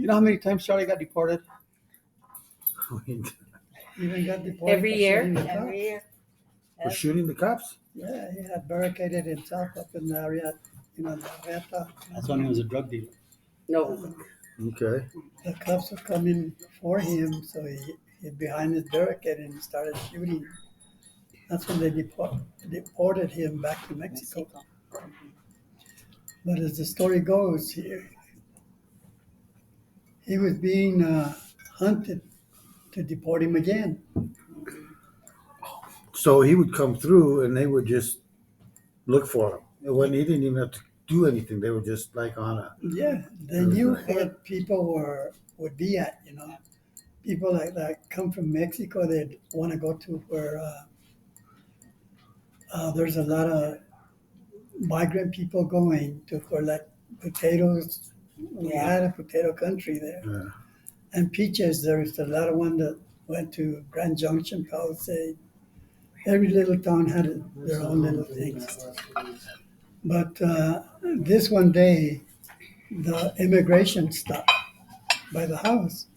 You know how many times Charlie got deported? Even got deported Every for year? shooting the Every cops. year. For shooting the cops? Yeah, he had barricaded himself up in the area, the Reta. That's when he was a drug dealer. No. Okay. The cops were coming for him, so he hid behind his barricade and he started shooting. That's when they deported him back to Mexico. But as the story goes, he was being hunted to deport him again. So he would come through and they would just look for him. He didn't even have to do anything. They were just like on a. Yeah, they knew where people would be at. People that come from Mexico, they'd want to go to where there's a lot of migrant people going to where like potatoes. We had a potato country there. Yeah. And peaches, there's a lot of one that went to Grand Junction, Palisade. Every little town had their own little things. But this one day, the immigration stopped by the house.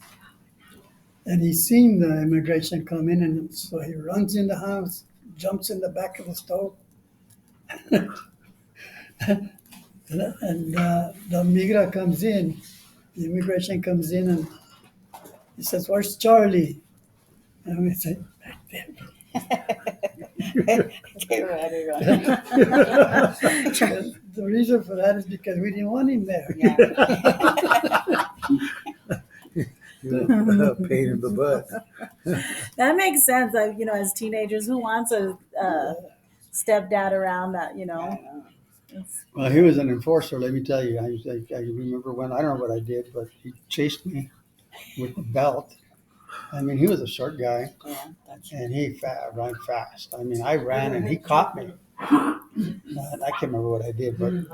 And he seen the immigration come in, and so he runs in the house, jumps in the back of the stove. And the migra comes in, the immigration comes in, and he says, "Where's Charlie?" And we say, "Back there." Get ready, right? The reason for that is because we didn't want him there. Yeah. Pain in the butt. That makes sense. Like, as teenagers, who wants a stepdad around that, It's- Well, he was an enforcer, let me tell you. I remember when, I don't know what I did, but he chased me with the belt. I mean, he was a short guy, Yeah, that's and he ran fast. I mean, I ran, and he caught me. I can't remember what I did, but he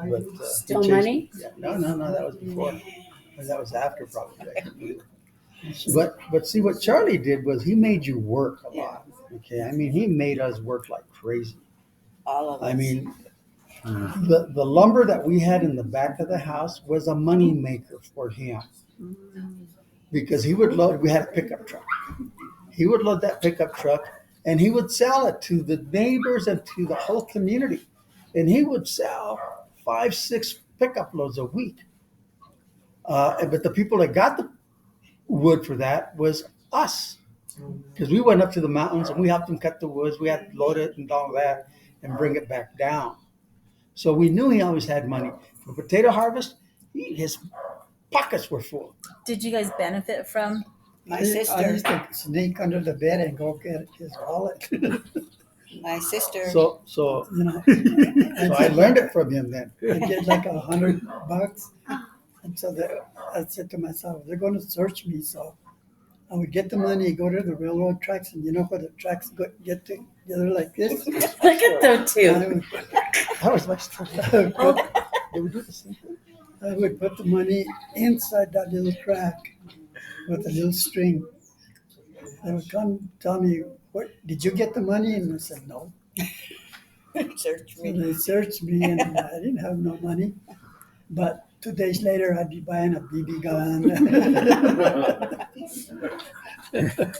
Steal chased money? me. Yeah. No, that was before. That was after, probably. But see, what Charlie did was he made you work a lot. Okay, I mean, he made us work like crazy. all of us. I mean, the lumber that we had in the back of the house was a money maker for him, because he would load. We had a pickup truck. He would load that pickup truck, and he would sell it to the neighbors and to the whole community, and he would sell 5-6 pickup loads a week. But the people that got the wood for that was us, because we went up to the mountains and we helped them cut the woods. We had to load it and all that and bring it back down. So we knew he always had money. For potato harvest, his pockets were full. Did you guys benefit from? My I sister, used to sneak under the bed and go get his wallet. my sister, So So I learned it from him then. I get like $100, and so I said to myself, they're going to search me. So I would get the money, go to the railroad tracks, and you know where the tracks get together like this. Look at them two. That was my story. Did we do the same thing? I would put the money inside that little crack with a little string. They would come tell me, did you get the money? And I said, no. search So me. they searched me, and I didn't have no money. But 2 days later, I'd be buying a BB gun.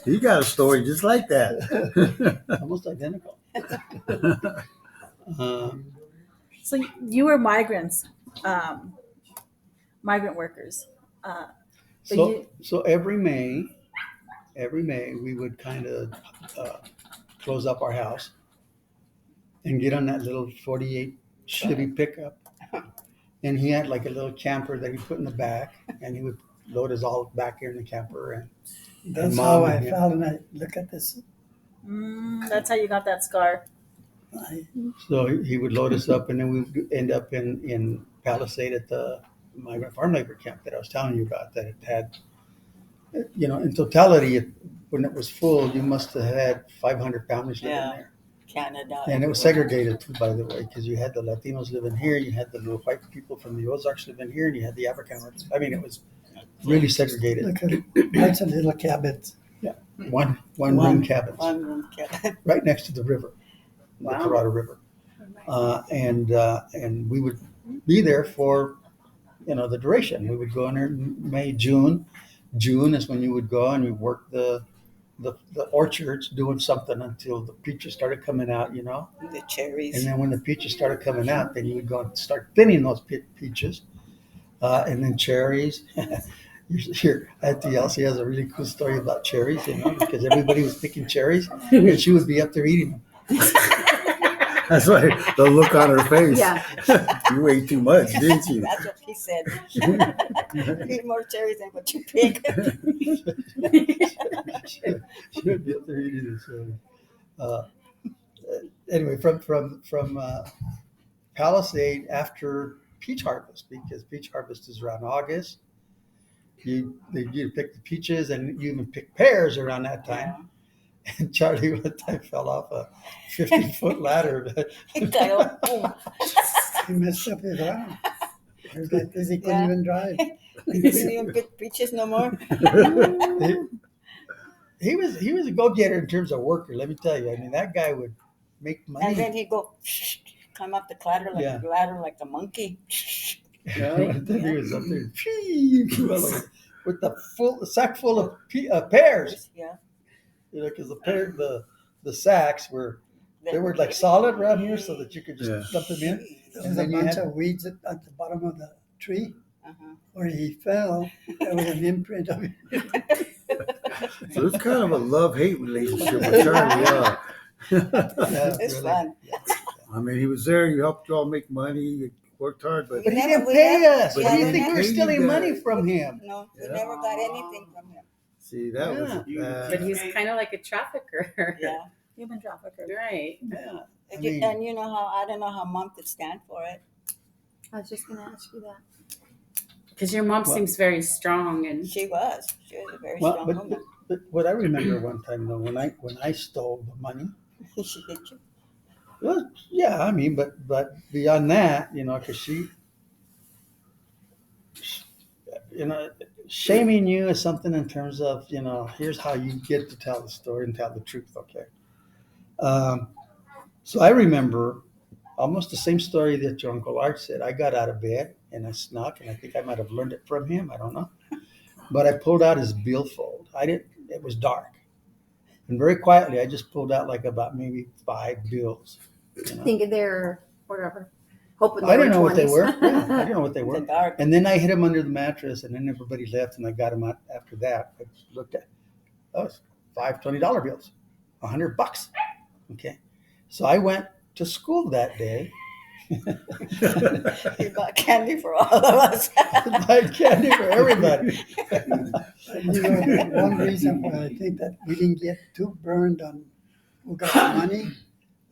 He got a story just like that. Almost identical. So you were migrants, migrant workers. So every May, we would kind of close up our house and get on that little 48 Chevy pickup. And he had like a little camper that he put in the back, and he would load us all back here in the camper. And That's Mom how I and him. felt, and I look at this. That's how you got that scar. so he would load us up, and then we would end up in Palisade at the migrant farm labor camp that I was telling you about, that it had, in totality, when it was full, you must have had 500 families living Yeah. there. Canada. And it was segregated too, by the way, because you had the Latinos living here, you had the little white people from the Ozarks living here, and you had the Afrikaners. I mean, it was really segregated. Look at lots of little cabins. One room cabins One room cabin. right next to the river, the Colorado River, and we would be there for the duration. We would go in there in May, June. June is when you would go and we work the orchards doing something until the peaches started coming out, The cherries. And then when the peaches started coming out, then you would go and start thinning those peaches. And then cherries. Here at the Elsie has a really cool story about cherries, because everybody was picking cherries and she would be up there eating them. That's why the look on her face. Yeah. You ate too much, didn't you? That's what he said. Eat more cherries than what you pick. She would be up there eating the cherries. Anyway, from Palisade after peach harvest, because peach harvest is around August. You pick the peaches and you even pick pears around that time. And Charlie one time fell off a 50-foot ladder. He died. He messed up his arm. He was like this, he couldn't Yeah. even drive. You didn't even pick peaches no more. He was a go-getter in terms of worker. Let me tell you. I mean, that guy would make money. And then he'd go climb up the ladder like a monkey. And then he was up there with the sack full of pears. Yeah. Because the sacks were like solid around here, so that you could just dump them in. There was a bunch of weeds at the bottom of the tree where he fell. There was an imprint of it. So it's kind of a love-hate relationship with Charlie. Yeah. It's fun. I mean, he was there. He helped you all make money. You worked hard, but But he never- didn't we pay never- us. But Why do he you think didn't we were pay you stealing guys. money from him? No, we Yeah. never got anything from him. see, that was But he's kind of like a trafficker. Yeah. Human trafficker. Right. Yeah. I And mean- and I don't know how Mom could stand for it. I was just gonna ask you that. Because your mom Well- seems very strong and She was a very Well, strong but, woman. but what I remember one time though, when I stole the money, She hit you. well, yeah, I mean, but beyond that, because shaming you is something in terms of, here's how you get to tell the story and tell the truth, okay? So I remember almost the same story that your Uncle Art said. I got out of bed and I snuck, and I think I might have learned it from him, I don't know. But I pulled out his billfold. It was dark. And very quietly, I just pulled out like about maybe 5 bills. Thinking they're whatever. Hoping I they didn't know what they 20s. were. Yeah, I didn't know what they The were. dark. And then I hid them under the mattress, and then everybody left, and I got them out after that. I looked at, it's $5 $20 bills, $100. Okay, so I went to school that day. You bought candy for all of us. Buy candy for everybody. One reason why I think that we didn't get too burned on who got the money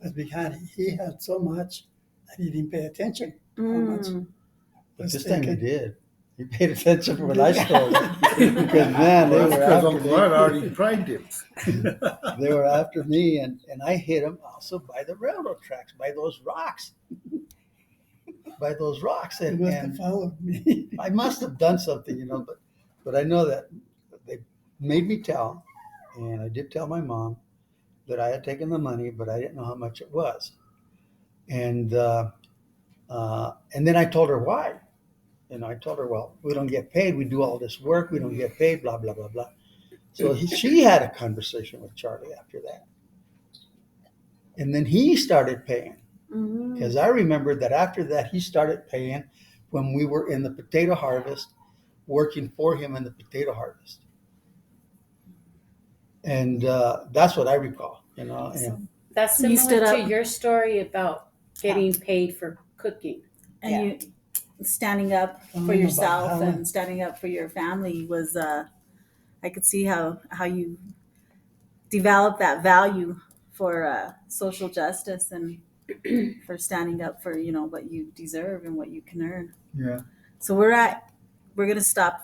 was because he had so much that he didn't pay attention how much But was this time he taken. did. He paid attention for what I stole. Because man, they well, were that's because after Uncle Art me. already primed him. They were after me, and I hit them also by the railroad tracks, by those rocks. He And, must have and followed me. I must have done something, but I know that they made me tell, and I did tell my mom that I had taken the money, but I didn't know how much it was. And then I told her why. I told her, well, we don't get paid. We do all this work. We don't get paid, blah, blah, blah, blah. So she had a conversation with Charlie after that. And then he started paying. Because I remember that after that, he started paying when we were in the potato harvest, working for him in the potato harvest. And that's what I recall, And that's You similar stood to up. your story about getting paid for cooking. And Yeah. you standing up for About yourself how- and standing up for your family was I could see how you developed that value for social justice and for standing up for what you deserve and what you can earn. yeah. So we're gonna stop